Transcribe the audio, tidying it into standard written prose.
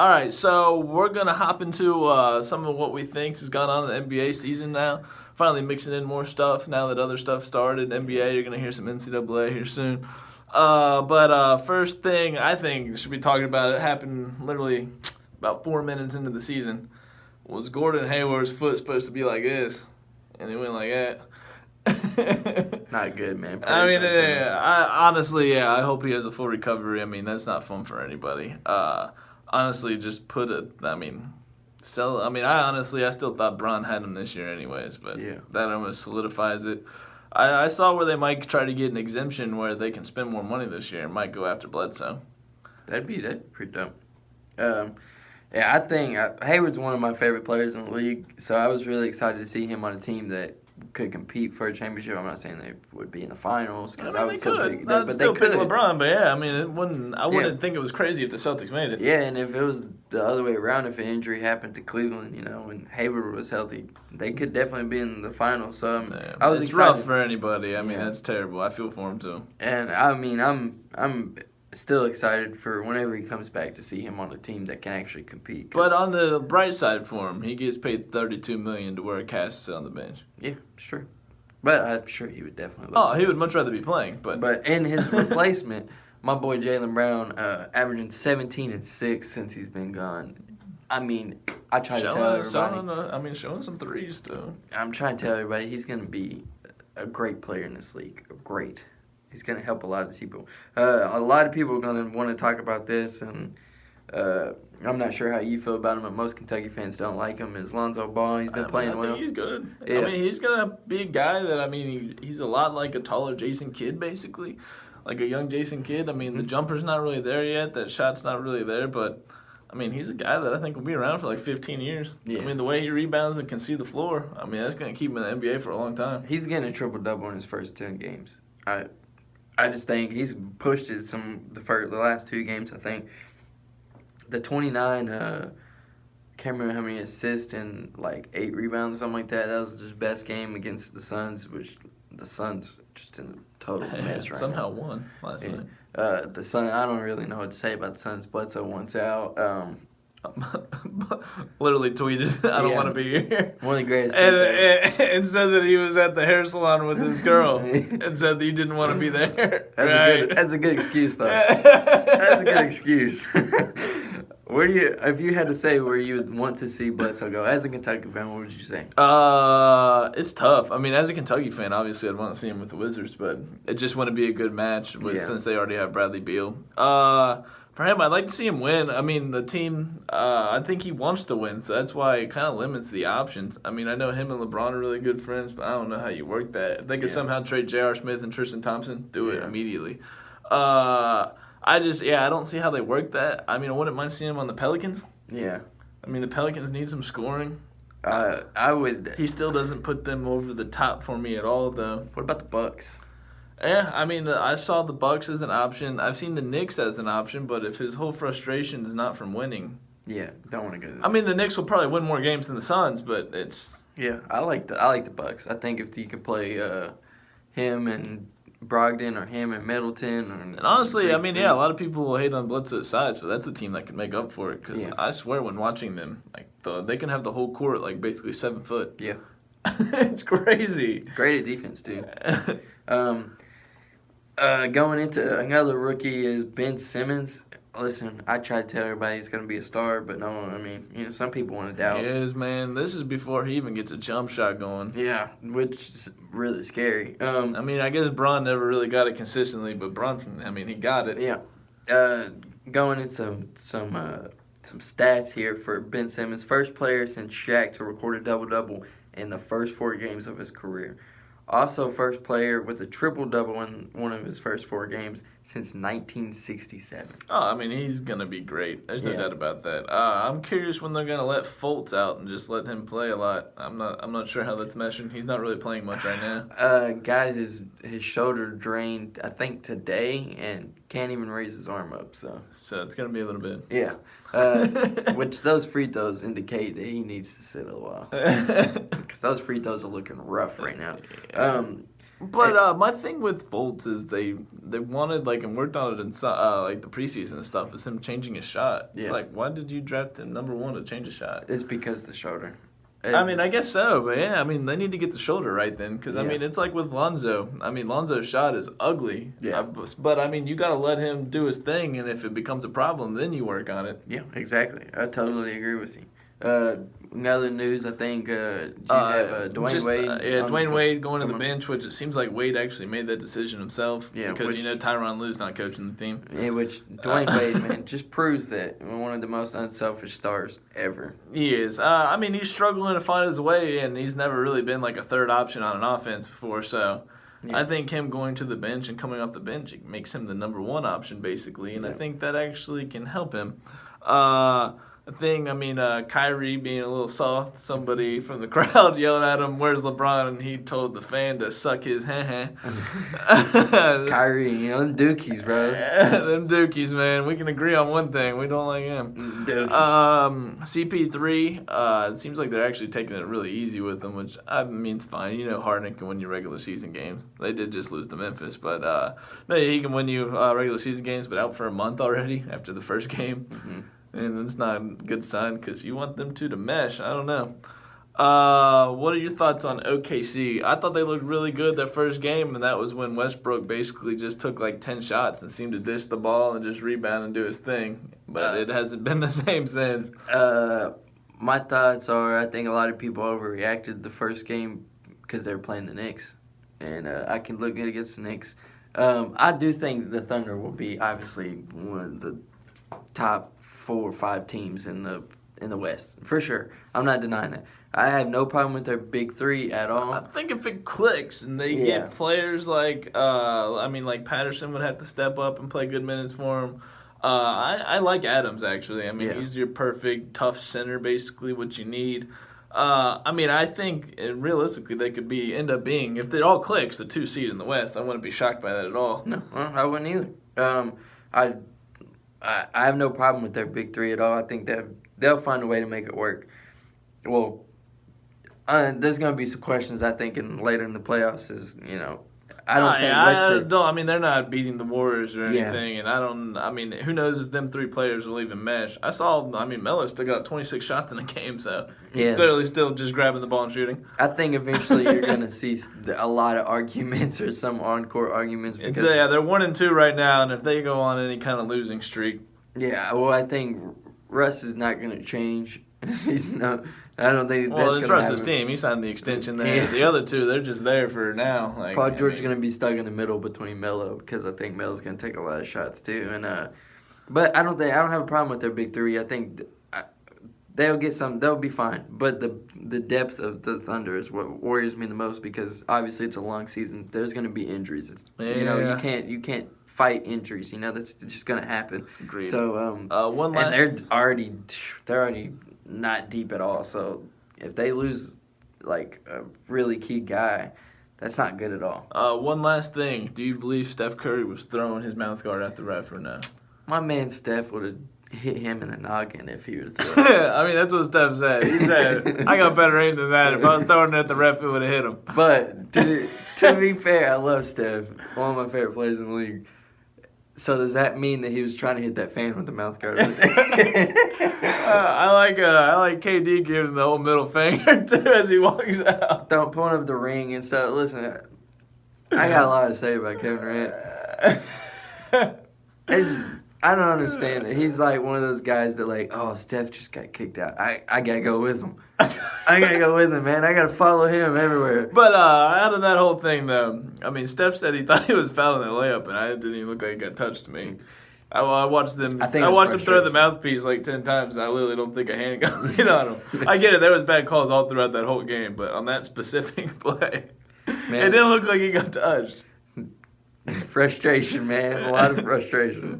All right, so we're going to hop into some of what we think has gone on in the NBA season now. Finally mixing in more stuff now that other stuff started. NBA, you're going to hear some NCAA here soon. But first thing I think should be talking about, it happened literally about 4 minutes into the season, was Gordon Hayward's foot supposed to be like this, and it went like that. Not good, man. I mean, honestly, I hope he has a full recovery. I mean, that's not fun for anybody. Honestly, just I still thought Bron had him this year anyways, but that almost solidifies it. I saw where they might try to get an exemption where they can spend more money this year and might go after Bledsoe. That'd be pretty dope. I think Hayward's one of my favorite players in the league, so I was really excited to see him on a team that could compete for a championship. I'm not saying they would be in the finals. They could. I'd still pick LeBron, but I wouldn't think it was crazy if the Celtics made it. Yeah, and if it was the other way around, if an injury happened to Cleveland, and Hayward was healthy, they could definitely be in the finals. So I was excited. It's rough for anybody. That's terrible. I feel for him too. And I'm still excited for whenever he comes back to see him on a team that can actually compete. But on the bright side for him, he gets paid $32 million to wear a cast to sit on the bench. Yeah, sure. But I'm sure he would definitely. He would much rather be playing. But in his replacement, my boy Jaylen Brown, averaging 17 and 6 since he's been gone. I try to tell everybody. Showing some threes too. I'm trying to tell everybody he's going to be a great player in this league. Great. He's going to help a lot of people. A lot of people are going to want to talk about this, and I'm not sure how you feel about him, but most Kentucky fans don't like him. Is Lonzo Ball. He's been playing well. I think he's good. Yeah. He's going to be a guy that, he's a lot like a taller Jason Kidd, basically. Like a young Jason Kidd. The jumper's not really there yet. That shot's not really there, but, he's a guy that I think will be around for like 15 years. Yeah. The way he rebounds and can see the floor, that's going to keep him in the NBA for a long time. He's getting a triple-double in his first 10 games. I just think he's pushed it the last 2 games. I think the 29. Can't remember how many assists and like 8 rebounds or something like that. That was his best game against the Suns, which the Suns just in a total mess right somehow now. Won last night. The Suns. I don't really know what to say about the Suns. Bledsoe wants out. Literally tweeted, I don't want to be here. One of the greatest. And said that he was at the hair salon with his girl and said that he didn't want to be there. That's a good excuse, though. That's a good excuse. If you had to say where you would want to see Bledsoe go, as a Kentucky fan, what would you say? It's tough. As a Kentucky fan, obviously I'd want to see him with the Wizards, but it just wouldn't be a good match since they already have Bradley Beal. For him, I'd like to see him win. The team, I think he wants to win, so that's why it kind of limits the options. I know him and LeBron are really good friends, but I don't know how you work that. If they could somehow trade J.R. Smith and Tristan Thompson, do it immediately. I don't see how they work that. I wouldn't mind seeing him on the Pelicans. Yeah. The Pelicans need some scoring. I would. He still doesn't put them over the top for me at all, though. What about the Bucks? Yeah, I saw the Bucks as an option. I've seen the Knicks as an option, but if his whole frustration is not from winning. Yeah, don't want to go to the Knicks will probably win more games than the Suns, but it's... Yeah, I like the Bucks. I think if you could play him and Brogdon or him and Middleton. And honestly, a lot of people will hate on Bledsoe's size, but that's a team that can make up for it. Because I swear when watching them, they can have the whole court basically 7 foot. Yeah. It's crazy. Great at defense, too. Going into another rookie is Ben Simmons. Listen, I try to tell everybody he's going to be a star, but no, some people want to doubt. He is, man. This is before he even gets a jump shot going. Yeah, which is really scary. I guess Bron never really got it consistently, but Bron, he got it. Yeah. Going into some stats here for Ben Simmons. First player since Shaq to record a double-double in the first 4 games of his career. Also, first player with a triple-double in one of his first 4 games since 1967. Oh, he's going to be great. There's no doubt about that. I'm curious when they're going to let Fultz out and just let him play a lot. I'm not sure how that's meshing. He's not really playing much right now. Got his shoulder drained, I think, today, and can't even raise his arm up. So it's going to be a little bit. Yeah. Which those free throws indicate that he needs to sit a while. Because those free throws are looking rough right now. But my thing with Fultz is they wanted and worked on it in the preseason and stuff is him changing his shot. Yeah. It's like, why did you draft him number 1 to change his shot? It's because of the shoulder. I mean, I guess so, but yeah, I mean, they need to get the shoulder right then, because I mean, it's like with Lonzo. I mean, Lonzo's shot is ugly. Yeah. But I mean, you got to let him do his thing, and if it becomes a problem, then you work on it. Yeah, exactly. I totally agree with you. Another news, I think, you have Dwayne Wade. Dwayne Wade going to the bench, which it seems like Wade actually made that decision himself. Yeah, because Tyronn Lue's not coaching the team. Yeah, which Dwayne Wade, man, just proves that one of the most unselfish stars ever. He is. I mean, he's struggling to find his way, and he's never really been like a third option on an offense before. So, I think him going to the bench and coming off the bench, it makes him the number 1 option basically, and I think that actually can help him. Kyrie being a little soft, somebody from the crowd yelled at him, "Where's LeBron?" And he told the fan to suck his Kyrie, them dookies, bro. Them dookies, man. We can agree on one thing. We don't like him. CP3, it seems like they're actually taking it really easy with him, which I mean, it's fine. Harden can win you regular season games. They did just lose to Memphis, but no, he can win you regular season games, but out for a month already after the first game. Mm-hmm. And it's not a good sign because you want them two to mesh. I don't know. What are your thoughts on OKC? I thought they looked really good their first game, and that was when Westbrook basically just took 10 shots and seemed to dish the ball and just rebound and do his thing. But it hasn't been the same since. My thoughts are I think a lot of people overreacted the first game because they were playing the Knicks. And I can look good against the Knicks. I do think the Thunder will be obviously one of the top 4 or 5 teams in the West, for sure. I'm not denying that. I have no problem with their big 3 at all. I think if it clicks and they get players like Patterson would have to step up and play good minutes for him. I like Adams, actually. I mean, he's your perfect, tough center, basically what you need. I think realistically they could end up being, if it all clicks, the 2 seed in the West. I wouldn't be shocked by that at all. No, I wouldn't either. I have no problem with their big 3 at all. I think that they'll find a way to make it work. Well, there's going to be some questions, I think, later in the playoffs. They're not beating the Warriors or anything, and who knows if them 3 players will even mesh. I saw, Melo still got 26 shots in a game, so he's clearly still just grabbing the ball and shooting. I think eventually you're going to see a lot of arguments or some on-court arguments. Because, they're 1-2 right now, and if they go on any kind of losing streak. Yeah, well, I think Russ is not going to change. I don't think that's going to happen. Well, it's Russ's team. He signed the extension there. Yeah. The other 2, they're just there for now. Paul George is going to be stuck in the middle between Melo because I think Melo's going to take a lot of shots too. And but I don't have a problem with their big 3. I think they'll get some. They'll be fine. But the depth of the Thunder is what worries me the most because obviously it's a long season. There's going to be injuries. You can't fight injuries. That's just going to happen. Agreed. So one last. And they're already not deep at all. So if they lose a really key guy, that's not good at all. One last thing. Do you believe Steph Curry was throwing his mouth guard at the ref or no? My man Steph would have hit him in the noggin if he would have thrown it. That's what Steph said. He said, I got better aim than that. If I was throwing it at the ref, it would have hit him. But to be fair, I love Steph. One of my favorite players in the league. So does that mean that he was trying to hit that fan with the mouth guard? I like KD giving the old middle finger too as he walks out. Don't point up the ring and stuff. Listen, I got a lot to say about Kevin Durant. I don't understand it. He's like one of those guys that Steph just got kicked out. I gotta go with him. I gotta go with him, man. I gotta follow him everywhere. But out of that whole thing, though, Steph said he thought he was fouling the layup, and I didn't even look like it got touched to me. I watched them. I watched him throw the mouthpiece 10 times. I literally don't think a hand got on him. I get it. There was bad calls all throughout that whole game, but on that specific play, it didn't look like he got touched. Frustration, man. A lot of frustration.